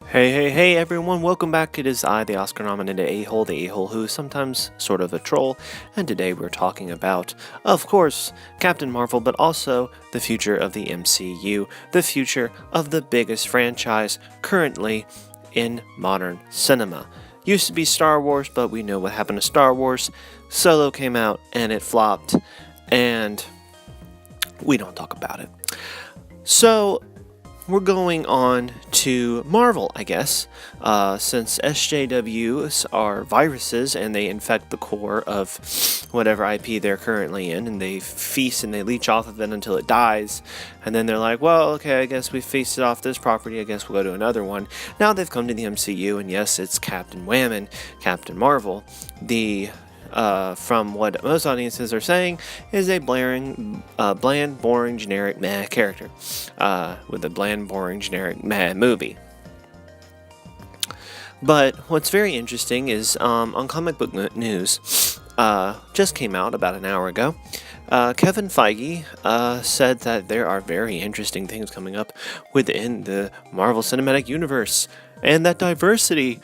Hey everyone, welcome back. It is I, the Oscar nominated a-hole, the a-hole who is sometimes sort of a troll, and today we're talking about, of course, Captain Marvel, but also the future of the MCU, the future of the biggest franchise currently in modern cinema. Used to be Star Wars, but we know what happened to Star Wars. Solo came out and it flopped, and we don't talk about it. So, we're going on to Marvel, I guess, since SJWs are viruses and they infect the core of whatever IP they're currently in, and they feast and they leech off of it until it dies, and then they're like, well, okay, I guess we feasted off this property, I guess we'll go to another one. Now they've come to the MCU, and yes, it's Captain Whammon, Captain Marvel, from what most audiences are saying, is a bland, boring, generic meh character with a bland, boring, generic meh movie. But what's very interesting is on Comic Book News, just came out about an hour ago, Kevin Feige said that there are very interesting things coming up within the Marvel Cinematic Universe, and that diversity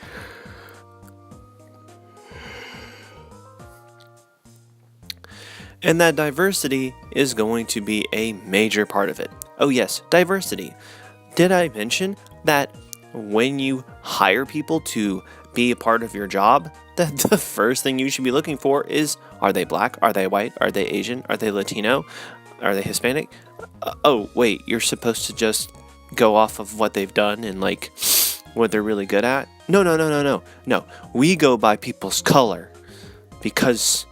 is going to be a major part of it. Oh yes, diversity. Did I mention that when you hire people to be a part of your job, that the first thing you should be looking for is, are they black? Are they white? Are they Asian? Are they Latino? Are they Hispanic? Oh, wait, you're supposed to just go off of what they've done and like what they're really good at? No. We go by people's color because,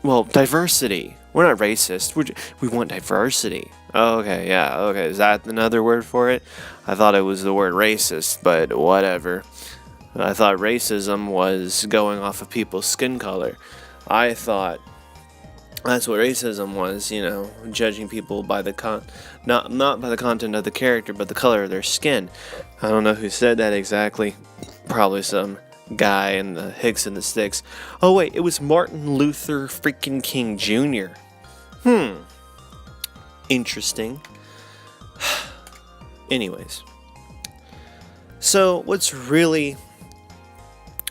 well, diversity. We're not racist. We want diversity. Okay, yeah, okay. Is that another word for it? I thought it was the word racist, but whatever. I thought racism was going off of people's skin color. I thought that's what racism was, judging people by the not by the content of the character, but the color of their skin. I don't know who said that exactly. Probably some guy in the Hicks and the Sticks. Oh wait, it was Martin Luther freaking King Jr. Interesting. Anyways. So what's really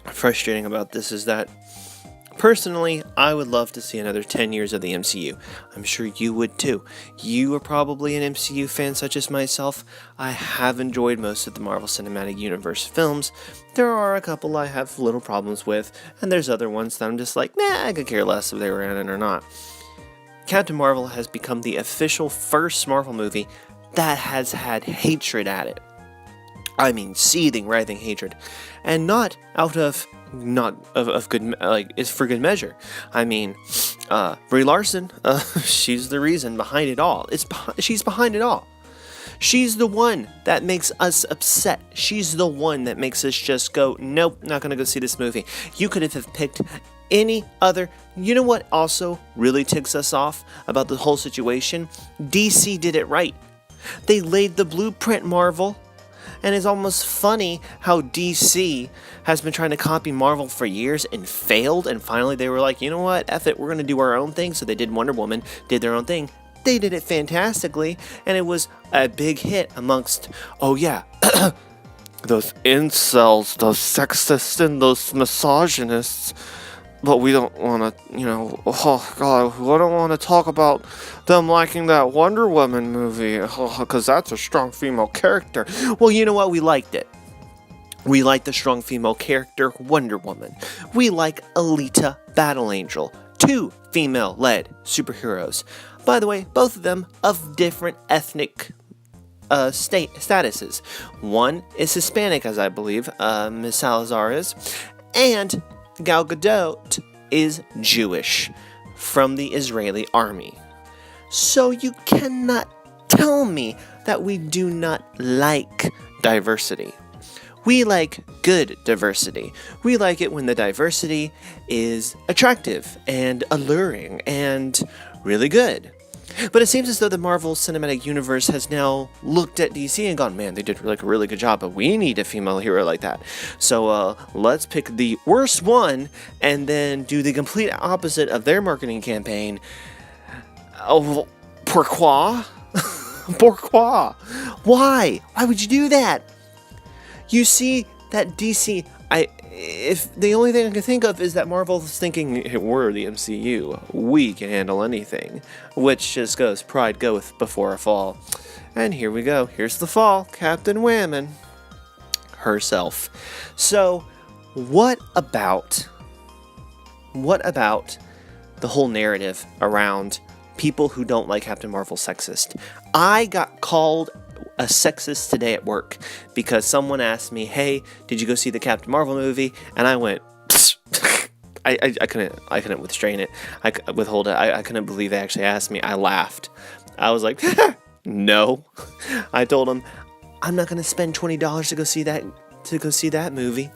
frustrating about this is that personally, I would love to see another 10 years of the MCU. I'm sure you would too. You are probably an MCU fan such as myself. I have enjoyed most of the Marvel Cinematic Universe films. There are a couple I have little problems with, and there's other ones that I'm just like, I could care less if they were in it or not. Captain Marvel has become the official first Marvel movie that has had hatred at it. I mean, seething, writhing hatred. And not out of good, it's for good measure. I mean, Brie Larson, she's the reason behind it all. She's behind it all. She's the one that makes us upset. She's the one that makes us just go, nope, not gonna go see this movie. You could have picked any other. You know what also really ticks us off about the whole situation? DC did it right. They laid the blueprint, Marvel. And it's almost funny how DC has been trying to copy Marvel for years and failed, and finally they were like, you know what, F it, we're going to do our own thing. So they did Wonder Woman, did their own thing. They did it fantastically, and it was a big hit amongst, oh yeah, those incels, those sexists, and those misogynists. But we don't want to, oh god, we don't want to talk about them liking that Wonder Woman movie, because that's a strong female character. Well, you know what? We liked it. We like the strong female character Wonder Woman. We like Alita Battle Angel. 2 female-led superheroes. By the way, both of them of different ethnic statuses. One is Hispanic, as I believe, Miss Salazar is, and Gal Gadot is Jewish from the Israeli army. So you cannot tell me that we do not like diversity. We like good diversity. We like it when the diversity is attractive and alluring and really good. But it seems as though the Marvel Cinematic Universe has now looked at DC and gone, man, they did like a really good job, but we need a female hero like that. So let's pick the worst one and then do the complete opposite of their marketing campaign. Pourquoi? Pourquoi? Why? Why would you do that? You see that DC, if the only thing I can think of is that Marvel's thinking, we're the MCU, we can handle anything, which just goes, pride goeth before a fall. And here we go, here's the fall, Captain Whammon herself. So, what about the whole narrative around people who don't like Captain Marvel sexist? I got called a sexist today at work because someone asked me, hey, did you go see the Captain Marvel movie? And I went, I couldn't withstand it. Withhold it. I couldn't believe they actually asked me. I laughed. I was like, no. I told them, I'm not going to spend $20 to go see that movie.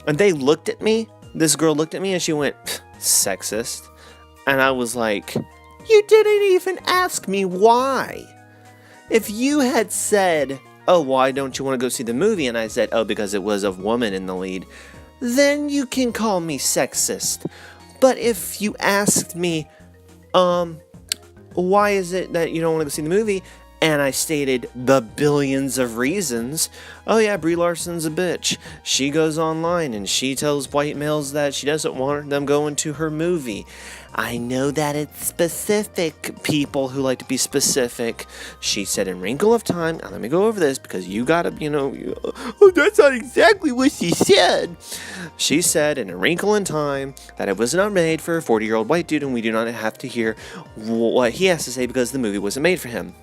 And they looked at me. This girl looked at me and she went, sexist. And I was like, you didn't even ask me why. If you had said, oh, why don't you want to go see the movie? And I said, oh, because it was a woman in the lead, then you can call me sexist. But if you asked me, why is it that you don't want to go see the movie? And I stated the billions of reasons. Oh yeah, Brie Larson's a bitch. She goes online and she tells white males that she doesn't want them going to her movie. I know that it's specific people who like to be specific. She said in Wrinkle of Time, now let me go over this because you gotta, oh, that's not exactly what she said. She said in A Wrinkle in Time that it was not made for a 40-year-old white dude and we do not have to hear what he has to say because the movie wasn't made for him.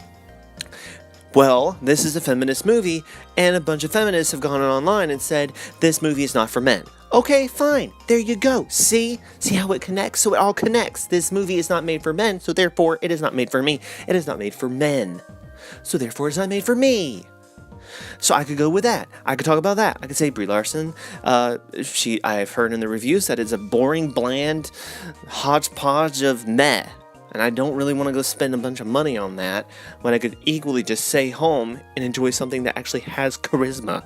Well, this is a feminist movie, and a bunch of feminists have gone online and said, this movie is not for men. Okay, fine. There you go. See how it connects? So it all connects. This movie is not made for men, so therefore it is not made for me. It is not made for men. So therefore it's not made for me. So I could go with that. I could talk about that. I could say Brie Larson, I've heard in the reviews that it's a boring, bland hodgepodge of meh. And I don't really want to go spend a bunch of money on that when I could equally just stay home and enjoy something that actually has charisma.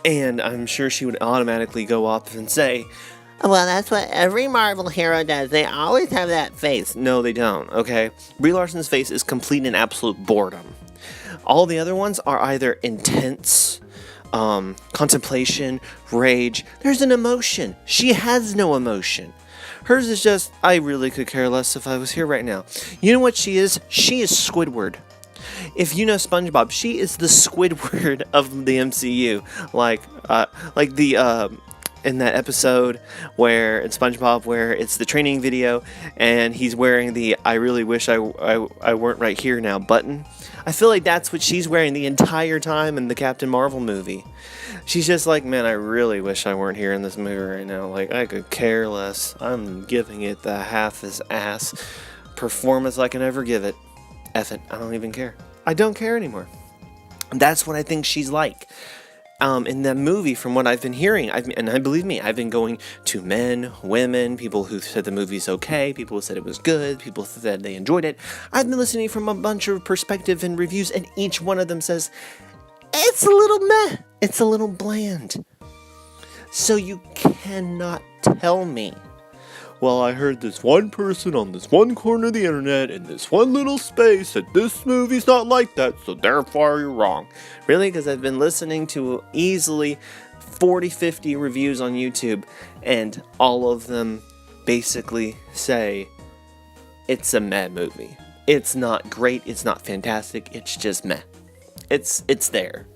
And I'm sure she would automatically go off and say, well, that's what every Marvel hero does. They always have that face. No, they don't, okay? Brie Larson's face is complete and absolute boredom. All the other ones are either intense, contemplation, rage. There's an emotion. She has no emotion. Hers is just, I really could care less if I was here right now. You know what she is? She is Squidward. If you know SpongeBob, she is the Squidward of the MCU. Like in that episode in SpongeBob where it's the training video and he's wearing the I really wish I weren't right here now button. I feel like that's what she's wearing the entire time in the Captain Marvel movie. She's just like, man, I really wish I weren't here in this movie right now. Like, I could care less. I'm giving it the half-ass performance I can ever give it. F it. I don't even care. I don't care anymore. That's what I think she's like. In that movie, from what I've been hearing, and believe me, I've been going to men, women, people who said the movie's okay, people who said it was good, people who said they enjoyed it. I've been listening from a bunch of perspective and reviews, and each one of them says, it's a little meh, it's a little bland. So you cannot tell me, well, I heard this one person on this one corner of the internet in this one little space that this movie's not like that, so therefore you're wrong. Really? Because I've been listening to easily 40-50 reviews on YouTube, and all of them basically say it's a meh movie. It's not great, it's not fantastic, it's just meh. It's there.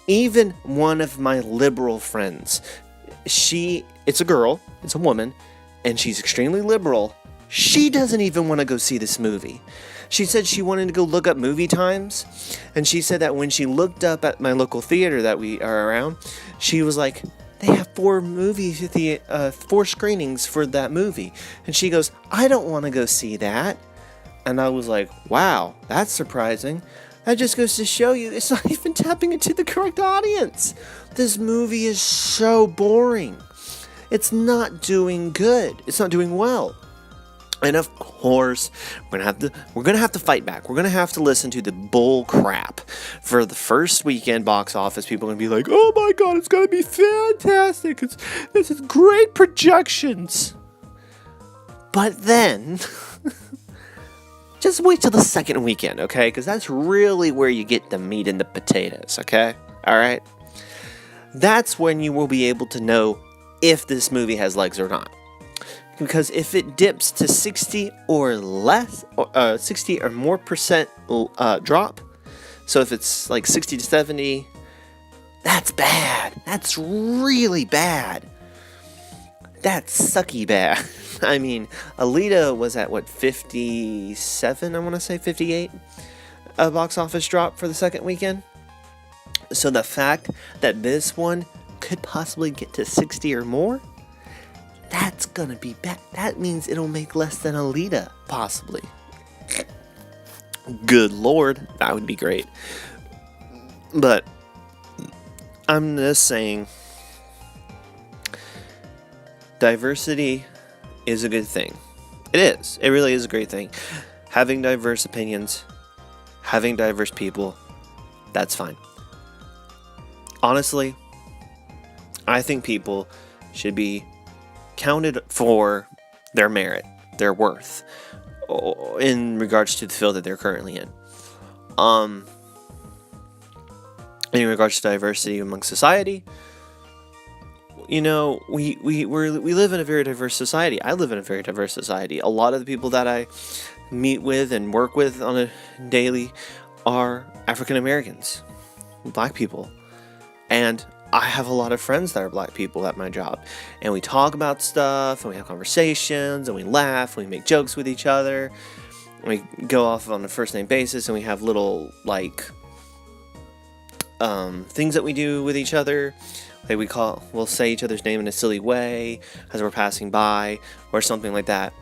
Even one of my liberal friends, it's a girl, it's a woman, and she's extremely liberal. She doesn't even want to go see this movie. She said she wanted to go look up movie times, and she said that when she looked up at my local theater that we are around, she was like, they have 4 screenings for that movie. And she goes, I don't want to go see that. And I was like, wow, that's surprising. That just goes to show you it's not even tapping into the correct audience. This movie is so boring. It's not doing good. It's not doing well. And of course, we're gonna have to fight back. We're gonna have to listen to the bull crap for the first weekend box office. People are gonna be like, "Oh my god, it's gonna be fantastic! This is great projections." But then, just wait till the second weekend, okay? Because that's really where you get the meat and the potatoes, okay? All right? That's when you will be able to know if this movie has legs or not. Because if it dips to 60 or less, 60 or more percent drop, so if it's like 60 to 70, that's bad. That's really bad. That's sucky bad. I mean, Alita was at, 57, I want to say, 58? A box office drop for the second weekend. So the fact that this one could possibly get to 60 or more, that's gonna be bad. That means it'll make less than Alita, possibly. Good lord, that would be great. But I'm just saying, diversity is a good thing. It is. It really is a great thing. Having diverse opinions, having diverse people, that's fine. Honestly, I think people should be counted for their merit, their worth, in regards to the field that they're currently in. In regards to diversity among society, we live in a very diverse society. I live in a very diverse society. A lot of the people that I meet with and work with on a daily are African Americans, Black people. And I have a lot of friends that are Black people at my job. And we talk about stuff, and we have conversations, and we laugh, and we make jokes with each other. And we go off on a first name basis, and we have little, things that we do with each other. Like we'll say each other's name in a silly way as we're passing by, or something like that.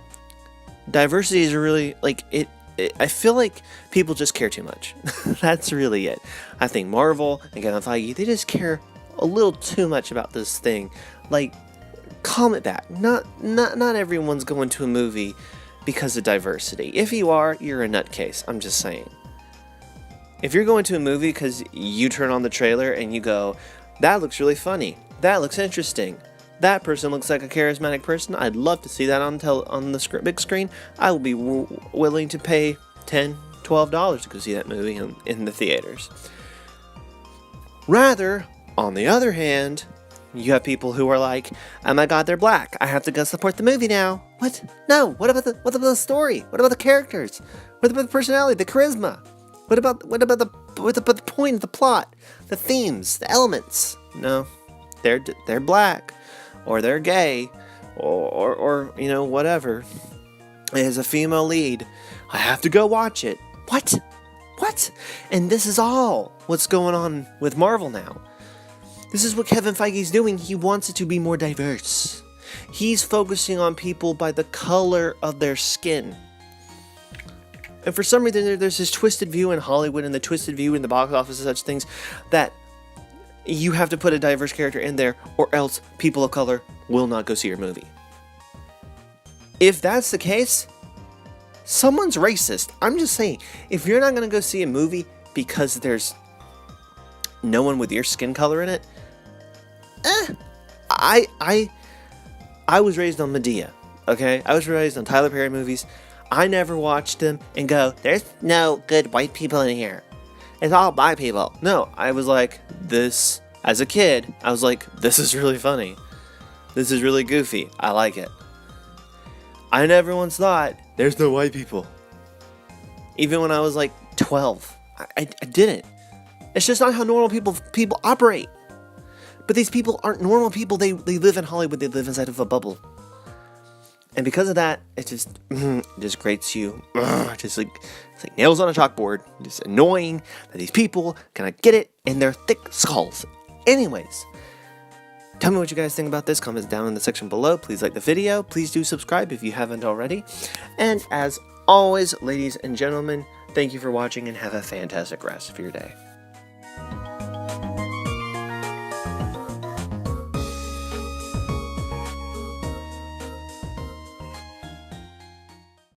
Diversity is really, I feel like people just care too much. That's really it. I think Marvel and Kevin Feige, they just care a little too much about this thing. Calm it back. Not everyone's going to a movie because of diversity. If you are, you're a nutcase. I'm just saying. If you're going to a movie because you turn on the trailer and you go, that looks really funny, that looks interesting, that person looks like a charismatic person, I'd love to see that on the big screen, I will be willing to pay $10, $12 to go see that movie in the theaters. Rather, on the other hand, you have people who are like, oh my god, they're Black, I have to go support the movie now. What? No, what about the story? What about the characters? What about the personality, the charisma? What about the point of the plot, the themes, the elements? No, they're Black, or they're gay, or whatever. It has a female lead. I have to go watch it. What? And this is all what's going on with Marvel now. This is what Kevin Feige's doing. He wants it to be more diverse. He's focusing on people by the color of their skin. And for some reason, there's this twisted view in Hollywood and the twisted view in the box office and such things that you have to put a diverse character in there or else people of color will not go see your movie. If that's the case, someone's racist. I'm just saying, if you're not going to go see a movie because there's no one with your skin color in it, I was raised on Madea, okay? I was raised on Tyler Perry movies. I never watched them and go, there's no good white people in here. It's all Black people. No, I was like, this, as a kid, I was like, this is really funny. This is really goofy. I like it. I never once thought, there's no white people. Even when I was 12. I didn't. It's just not how normal people operate. But these people aren't normal people. They live in Hollywood. They live inside of a bubble. And because of that, it just grates you. It's like nails on a chalkboard. Just annoying that these people cannot get it in their thick skulls. Anyways, tell me what you guys think about this. Comments down in the section below. Please like the video. Please do subscribe if you haven't already. And as always, ladies and gentlemen, thank you for watching and have a fantastic rest of your day.